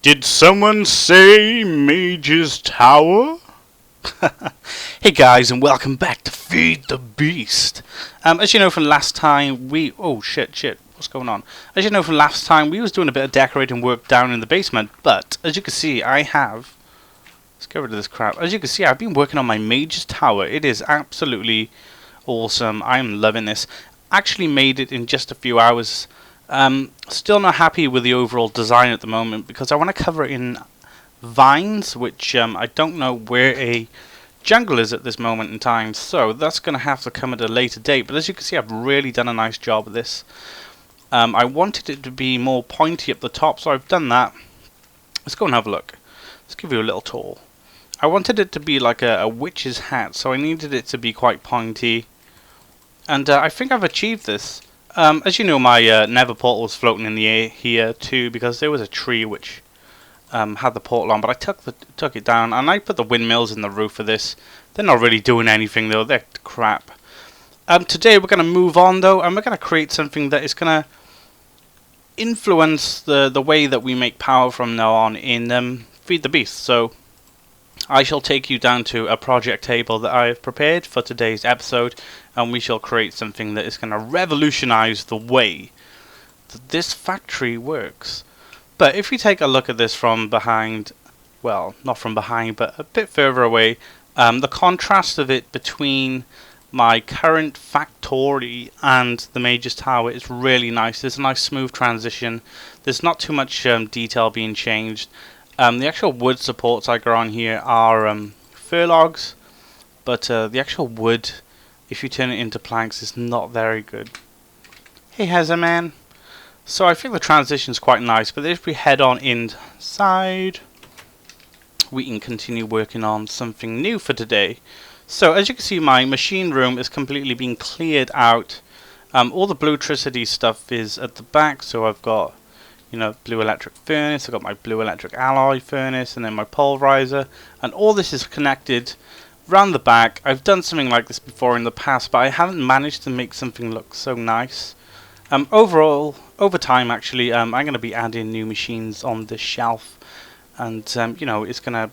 Did someone say Mage's Tower? Hey guys, and welcome back to Feed the Beast. As you know from last time, oh shit, what's going on? As you know from last time, we was doing a bit of decorating work down in the basement, but as you can see, let's get rid of this crap. As you can see, I've been working on my Mage's Tower. It is absolutely awesome. I'm loving this. Actually made it in just a few hours. Still not happy with the overall design at the moment because I want to cover it in vines, which I don't know where a jungle is at this moment in time, so that's going to have to come at a later date. But as you can see, I've really done a nice job of this. I wanted it to be more pointy up the top, so I've done that. Let's go and have a look. Let's give you a little tour. I wanted it to be like a witch's hat, so I needed it to be quite pointy, and I think I've achieved this. As you know, my nether portal was floating in the air here too because there was a tree which had the portal on, but I took it down, and I put the windmills in the roof of this. They're not really doing anything though, they're crap. Today we're going to move on though, and we're going to create something that is going to influence the way that we make power from now on in Feed the Beast. So I shall take you down to a project table that I have prepared for today's episode, and we shall create something that is going to revolutionize the way that this factory works. But if we take a look at this from behind, well, not from behind, but a bit further away, the contrast of it between my current factory and the Mage's Tower is really nice. There's a nice smooth transition. There's not too much detail being changed. The actual wood supports I got on here are fir logs, but the actual wood, if you turn it into planks, is not very good. Hey Heather man. So I think the transition is quite nice, but if we head on inside, we can continue working on something new for today. So as you can see, my machine room is completely being cleared out. All the Blutricity stuff is at the back, so I've got, you know, blue electric furnace, I've got my blue electric alloy furnace, and then my pulverizer, and all this is connected round the back. I've done something like this before in the past, but I haven't managed to make something look so nice. Overall, over time actually, I'm going to be adding new machines on this shelf, and you know, it's going to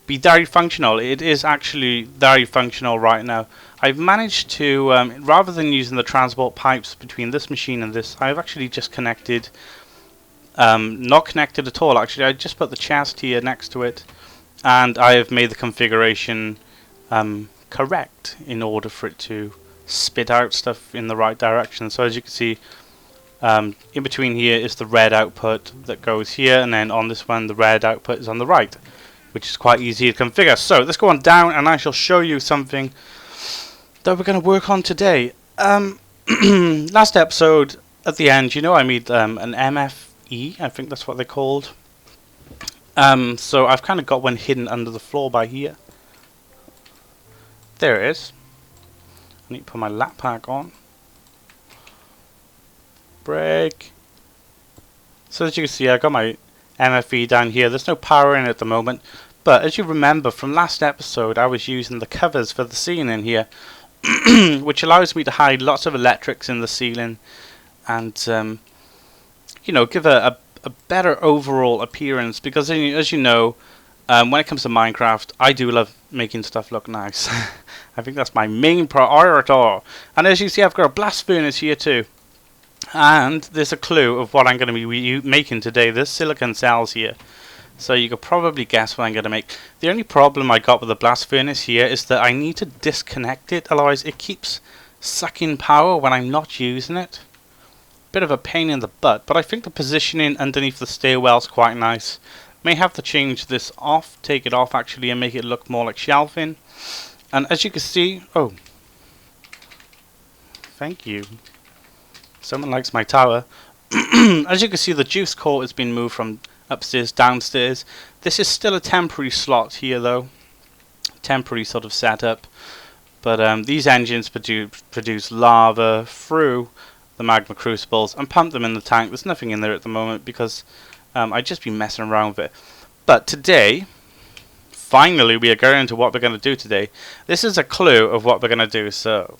be very functional. It is actually very functional right now. I've managed to, rather than using the transport pipes between this machine and this, I've actually just connected, not connected at all actually, I just put the chest here next to it, and I have made the configuration correct in order for it to spit out stuff in the right direction. So as you can see, in between here is the red output that goes here, and then on this one the red output is on the right, which is quite easy to configure. So let's go on down and I shall show you something that we're going to work on today. Last episode, at the end, you know, I made an MFE, I think that's what they're called. So I've kind of got one hidden under the floor by here. There it is. I need to put my lap pack on. Break. So as you can see, I got my MFE down here. There's no power in it at the moment, but as you remember from last episode, I was using the covers for the ceiling here, which allows me to hide lots of electrics in the ceiling, and you know, give a better overall appearance. Because as you know, when it comes to Minecraft, I do love making stuff look nice. I think that's my main priority. And as you see, I've got a blast furnace here too. And there's a clue of what I'm going to be making today. There's silicon cells here, so you could probably guess what I'm going to make. The only problem I got with the blast furnace here is that I need to disconnect it, otherwise it keeps sucking power when I'm not using it. Bit of a pain in the butt, but I think the positioning underneath the stairwell is quite nice. May have to change this off, take it off actually, and make it look more like shelving. And as you can see, oh, thank you. Someone likes my tower. As you can see, the juice core has been moved from upstairs downstairs. This is still a temporary slot here though. Temporary sort of setup. But these engines produce lava through the magma crucibles and pump them in the tank. There's nothing in there at the moment because I'd just be messing around with it. But today, finally, we are going into what we're going to do today. This is a clue of what we're going to do, so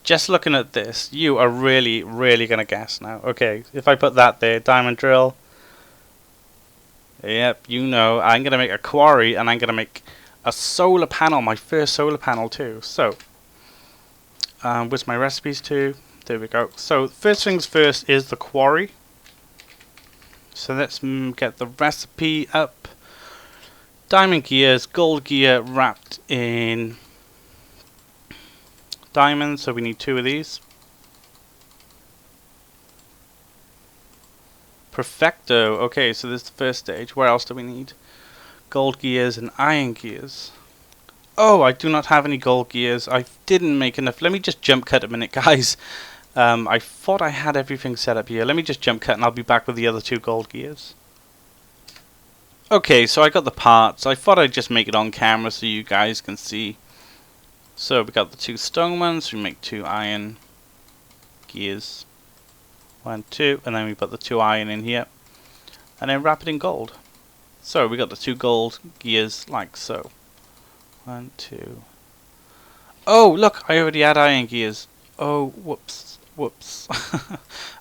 just looking at this, you are really going to guess now. Okay, if I put that there, diamond drill, Yep, you know, I'm going to make a quarry and I'm going to make a solar panel, my first solar panel too. So, where's my recipes to? There we go. So, first things first is the quarry. So let's get the recipe up. Diamond gears, gold gear wrapped in diamonds, so we need 2 of these. Perfecto. Okay, so this is the first stage. Where else do we need? Gold gears and iron gears. Oh, I do not have any gold gears. I didn't make enough. Let me just jump cut a minute, guys. I thought I had everything set up here. Let me just jump cut and I'll be back with the other 2 gold gears. Okay, so I got the parts. I thought I'd just make it on camera so you guys can see. So we got the 2 stone ones. We make 2 iron gears. 1, 2, and then we put the 2 iron in here. And then wrap it in gold. So we got the 2 gold gears like so. 1, 2. Oh, look, I already had iron gears. Oh, whoops, whoops.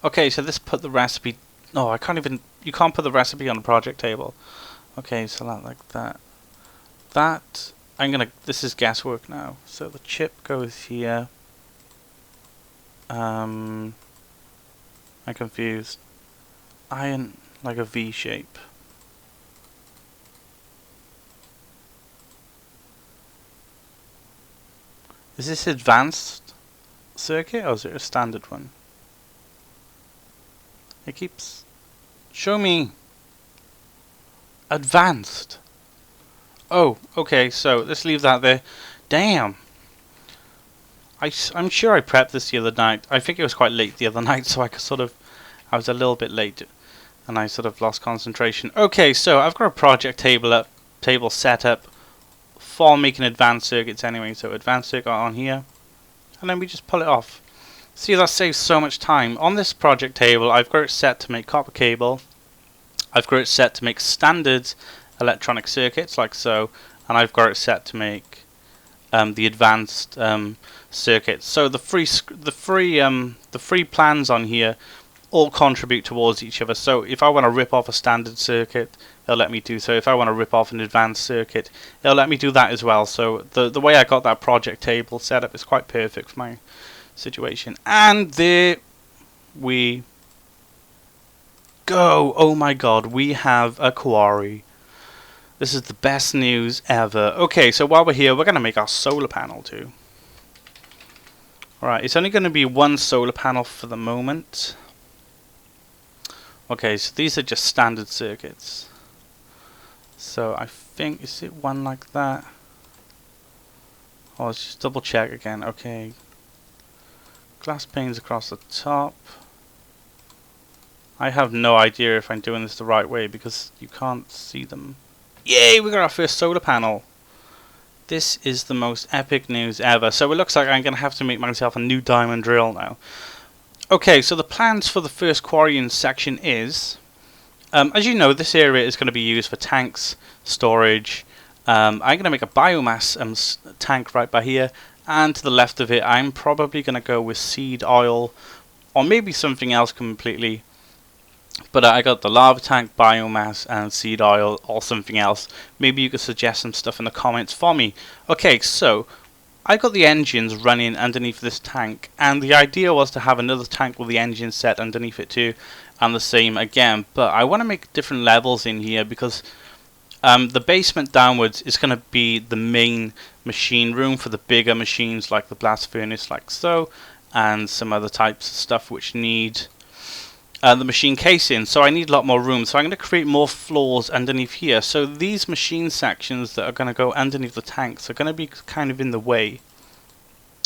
Okay, so this put the recipe. No, I can't even. You can't put the recipe on the project table. Okay, so like that. That I'm gonna. This is guesswork now. So the chip goes here. I'm confused. Iron like a V shape. Is this advanced circuit or is it a standard one? It keeps... Show me! Advanced! Oh, okay, so let's leave that there. Damn! I'm sure I prepped this the other night. I think it was quite late the other night, so I was a little bit late and I sort of lost concentration. Okay, so I've got a project table set up for making advanced circuits anyway. So advanced circuit on here, and then we just pull it off. See, that saves so much time. On this project table, I've got it set to make copper cable. I've got it set to make standard electronic circuits like so, and I've got it set to make the advanced circuits. So the free plans on here all contribute towards each other. So if I want to rip off a standard circuit, it'll let me do so. If I want to rip off an advanced circuit, it'll let me do that as well. So the way I got that project table set up is quite perfect for my situation. And there we go. Oh my god, we have a quarry. This is the best news ever. Okay, so while we're here, we're going to make our solar panel too. Alright, it's only going to be 1 solar panel for the moment. Okay, so these are just standard circuits. So I think, is it 1 like that? Oh, let's just double check again. Okay. Glass panes across the top. I have no idea if I'm doing this the right way because you can't see them. Yay, we got our first solar panel. This is the most epic news ever. So it looks like I'm going to have to make myself a new diamond drill now. Okay, so the plans for the first quarrying section is, as you know, this area is going to be used for tanks, storage. I'm going to make a biomass tank right by here, and to the left of it I'm probably going to go with seed oil, or maybe something else completely. But I got the lava tank, biomass, and seed oil, or something else. Maybe you could suggest some stuff in the comments for me. Okay, so I got the engines running underneath this tank, and the idea was to have another tank with the engine set underneath it too, and the same again. But I want to make different levels in here because the basement downwards is going to be the main machine room for the bigger machines like the blast furnace, like so, and some other types of stuff which need the machine casing. So I need a lot more room. So I'm going to create more floors underneath here. So these machine sections that are going to go underneath the tanks are going to be kind of in the way.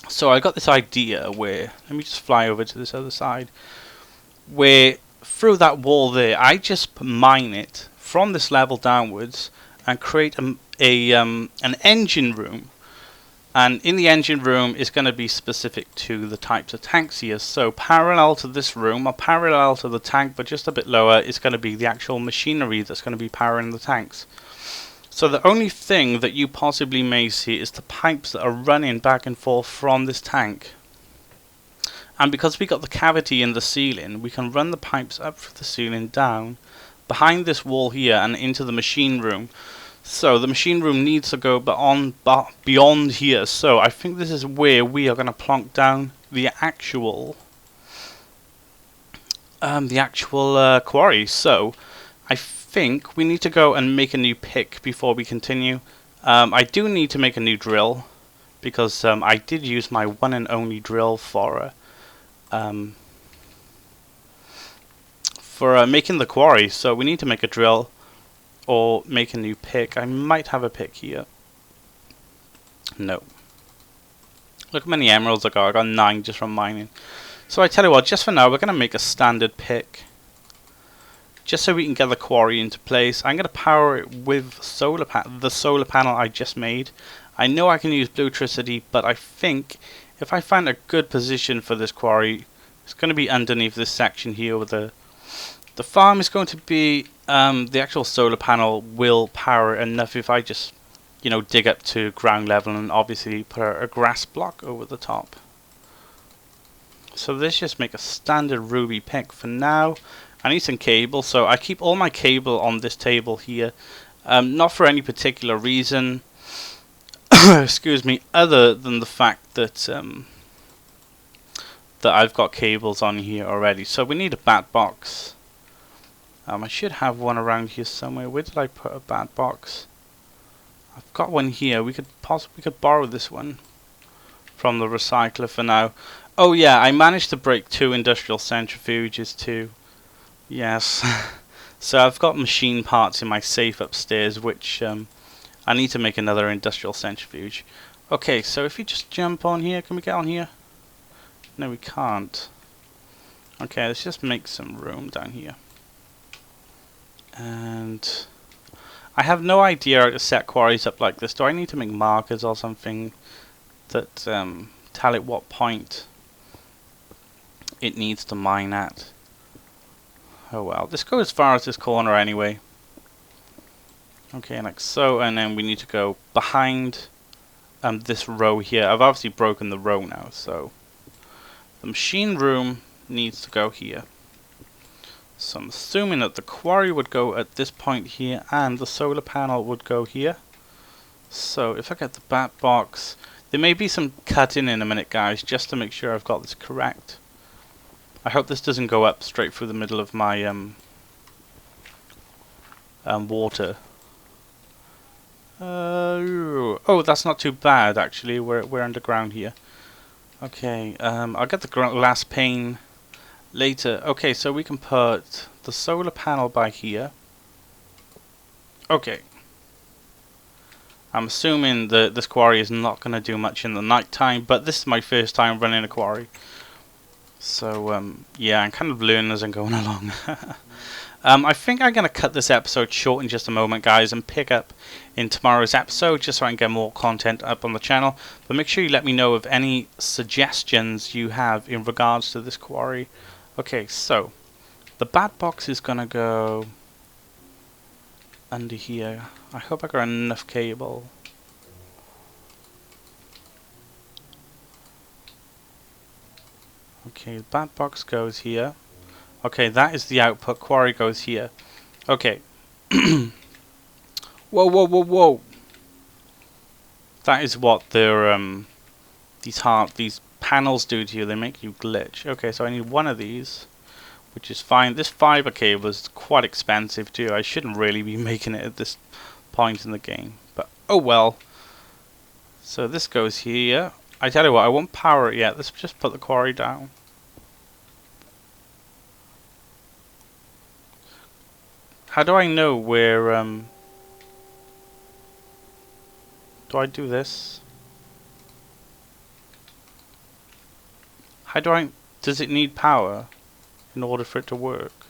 So I got this idea where, let me just fly over to this other side, where through that wall there, I just mine it from this level downwards and create an engine room. And in the engine room is going to be specific to the types of tanks here. So parallel to this room, or parallel to the tank but just a bit lower, is going to be the actual machinery that's going to be powering the tanks. So the only thing that you possibly may see is the pipes that are running back and forth from this tank. And because we got the cavity in the ceiling, we can run the pipes up through the ceiling down behind this wall here and into the machine room. So the machine room needs to go beyond here. So I think this is where we are going to plonk down the actual quarry. So I think we need to go and make a new pick before we continue. I do need to make a new drill because I did use my one and only drill for making the quarry. So we need to make a drill or make a new pick. I might have a pick here. No. Look how many emeralds I got. I got 9 just from mining. So I tell you what, just for now, we're going to make a standard pick. Just so we can get the quarry into place. I'm going to power it with the solar panel I just made. I know I can use Blutricity, but I think if I find a good position for this quarry, it's going to be underneath this section here with the farm is going to be, the actual solar panel will power it enough if I just, you know, dig up to ground level and obviously put a grass block over the top. So let's just make a standard ruby pick for now. I need some cable, so I keep all my cable on this table here. Not for any particular reason, excuse me, other than the fact that that I've got cables on here already. So we need a bat box. I should have one around here somewhere. Where did I put a bat box? I've got one here. We could borrow this one from the recycler for now. Oh yeah, I managed to break 2 industrial centrifuges too. Yes. So I've got machine parts in my safe upstairs, which I need to make another industrial centrifuge. Okay, so if you just jump on here, can we get on here? No, we can't. Okay, let's just make some room down here. And I have no idea how to set quarries up like this. Do I need to make markers or something that tell it what point it needs to mine at? Oh well, this goes as far as this corner anyway. Okay, like so, and then we need to go behind this row here. I've obviously broken the row now, so the machine room needs to go here. So I'm assuming that the quarry would go at this point here and the solar panel would go here. So if I get the bat box, there may be some cutting in a minute, guys, just to make sure I've got this correct. I hope this doesn't go up straight through the middle of my water. Oh, that's not too bad actually. We're underground here. Okay, I'll get the glass pane later. Okay, so we can put the solar panel by here. Okay. I'm assuming that this quarry is not going to do much in the night time, but this is my first time running a quarry. So, yeah, I'm kind of learning as I'm going along. I think I'm going to cut this episode short in just a moment, guys, and pick up in tomorrow's episode just so I can get more content up on the channel. But make sure you let me know of any suggestions you have in regards to this quarry. Okay, so the bat box is going to go under here. I hope I got enough cable. Okay, the bat box goes here. Okay, that is the output. Quarry goes here. Okay. Whoa, whoa, whoa, whoa. That is what their these panels do to you. They make you glitch. Okay, so I need one of these, which is fine. This fiber cable is quite expensive too. I shouldn't really be making it at this point in the game, but oh well. So this goes here. I tell you what, I won't power it yet. Let's just put the quarry down. How do I know where, do I do this? How do I, does it need power in order for it to work?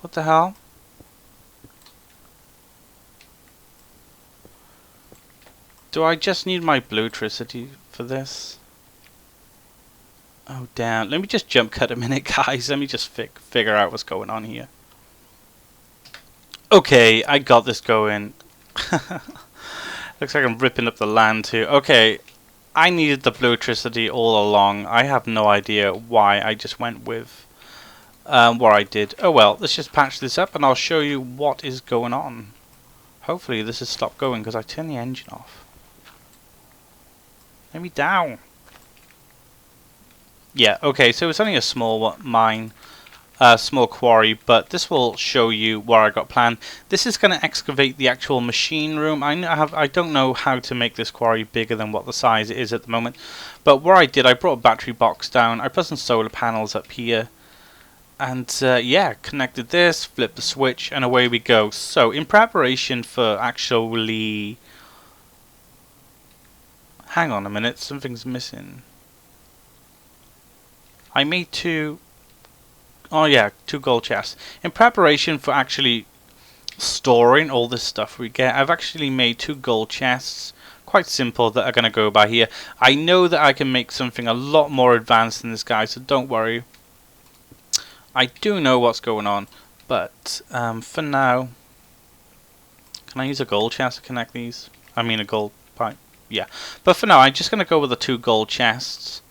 What the hell? Do I just need my Blutricity for this? Oh damn, let me just jump cut a minute, guys. Let me just figure out what's going on here. Okay, I got this going. Looks like I'm ripping up the land too. Okay, I needed the Blutricity all along. I have no idea why I just went with what I did. Oh well, let's just patch this up and I'll show you what is going on. Hopefully this has stopped going because I turned the engine off. Let me down. Yeah, okay, so it's only a small mine, small quarry, but this will show you what I got planned. This is going to excavate the actual machine room. I don't know how to make this quarry bigger than what the size it is at the moment, but what I did, I brought a battery box down, I put some solar panels up here, and yeah, connected this, flipped the switch, and away we go. So in preparation for actually... Hang on a minute, something's missing. I made two... Oh yeah, 2 gold chests. In preparation for actually storing all this stuff we get, I've actually made 2 gold chests. Quite simple, that are going to go by here. I know that I can make something a lot more advanced than this guy, so don't worry. I do know what's going on, but for now... Can I use a gold chest to connect these? I mean a gold pipe. Yeah, but for now I'm just going to go with the 2 gold chests.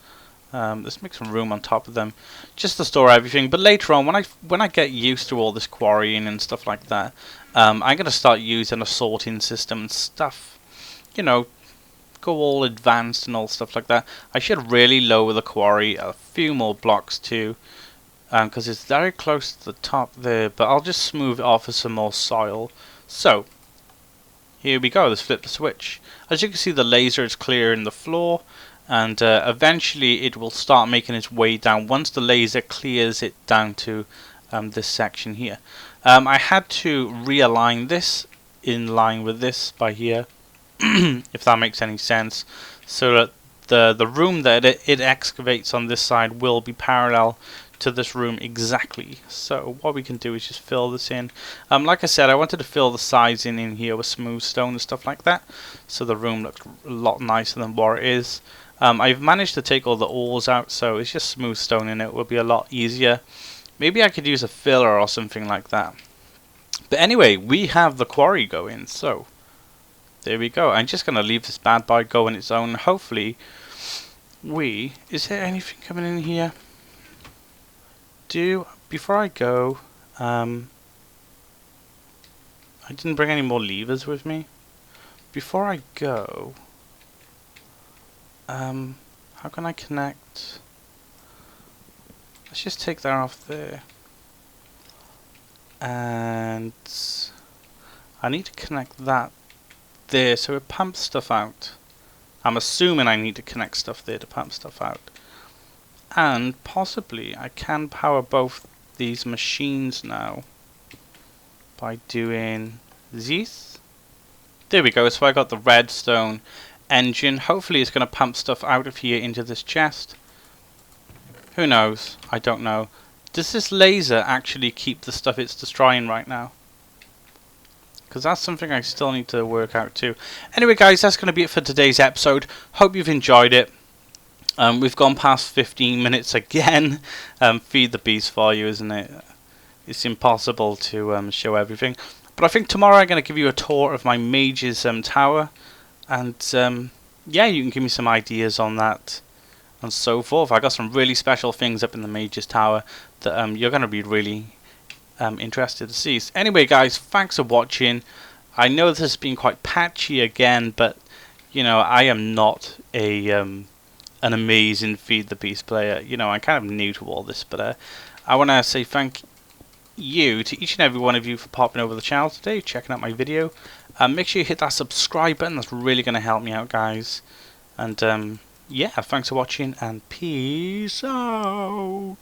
Let's make some room on top of them, just to store everything. But later on, when I get used to all this quarrying and stuff like that, I'm going to start using a sorting system and stuff. You know, go all advanced and all stuff like that. I should really lower the quarry a few more blocks too, because it's very close to the top there. But I'll just smooth it off with some more soil. So here we go. Let's flip the switch. As you can see, the laser is clearing the floor. And eventually it will start making its way down once the laser clears it down to this section here. I had to realign this in line with this by here, if that makes any sense, so that the room that it excavates on this side will be parallel to this room exactly. So what we can do is just fill this in. Like I said, I wanted to fill the sides in here with smooth stone and stuff like that, so the room looks a lot nicer than what it is. I've managed to take all the ores out, so it's just smooth stone in it. It will be a lot easier. Maybe I could use a filler or something like that. But anyway, we have the quarry going, so there we go. I'm just going to leave this bad boy go on its own. Hopefully, is there anything coming in here? Before I go, I didn't bring any more levers with me. Before I go... how can I connect? Let's just take that off there. And I need to connect that there so it pumps stuff out. I'm assuming I need to connect stuff there to pump stuff out. And possibly I can power both these machines now by doing this. There we go, so I got the redstone engine. Hopefully it's going to pump stuff out of here into this chest. Who knows? I don't know. Does this laser actually keep the stuff it's destroying right now? Because that's something I still need to work out too. Anyway guys, that's going to be it for today's episode. Hope you've enjoyed it. We've gone past 15 minutes again. Feed the beast for you, isn't it? It's impossible to show everything. But I think tomorrow I'm going to give you a tour of my mage's tower. And yeah, you can give me some ideas on that and so forth. I got some really special things up in the mage's tower that you're going to be really interested to see. So anyway guys, thanks for watching. I know this has been quite patchy again, but you know, I am not an amazing Feed the Beast player. You know, I'm kind of new to all this, but I want to say thank you to each and every one of you for popping over the channel today, checking out my video. Make sure you hit that subscribe button. That's really going to help me out, guys. And yeah, thanks for watching, and peace out.